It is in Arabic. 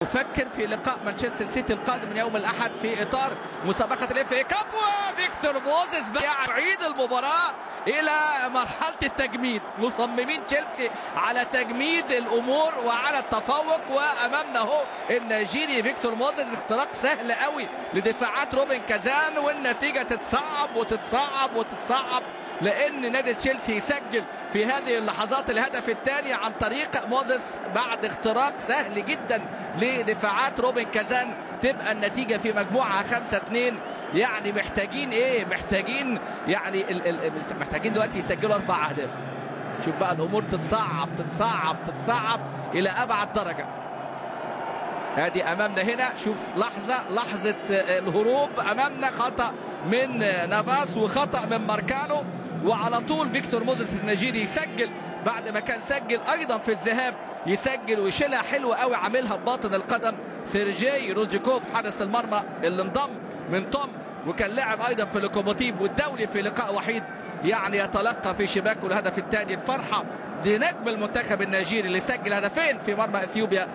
نفكر في لقاء مانشستر سيتي القادم من يوم الأحد في إطار مسابقة الاف اي كاب، وفيكتور موزيس يعيد المباراة إلى مرحلة التجميد. مصممين تشيلسي على تجميد الأمور وعلى التفوق، وأمامنا هو النيجيري فيكتور موزيس. اختراق سهل قوي لدفاعات روبن كازان، والنتيجة تتصعب وتتصعب وتتصعب، لأن نادي تشيلسي يسجل في هذه اللحظات الهدف الثاني عن طريق موزيس بعد اختراق سهل جدا لدفاعات روبن كازان. تبقى النتيجة في مجموعة 5-2. يعني محتاجين ايه؟ محتاجين يعني محتاجين دلوقتي يسجلوا 4 أهداف. شوف بقى الأمور تتصعب تتصعب تتصعب إلى أبعد درجة. هذه أمامنا هنا، شوف لحظة الهروب أمامنا، خطأ من نافاس وخطأ من ماركانو، وعلى طول فيكتور موزيس النيجيري يسجل بعد ما كان سجل أيضا في الذهاب. يسجل ويشيلها حلوة قوي، عاملها بباطن القدم سيرجي روزيكوف حارس المرمى اللي انضم من توم، وكان لاعب أيضا في لوكوموتيف والدولي في لقاء وحيد. يعني يتلقى في شباكه الهدف الثاني. الفرحة لنجم المنتخب النيجيري اللي سجل هدفين في مرمى اثيوبيا.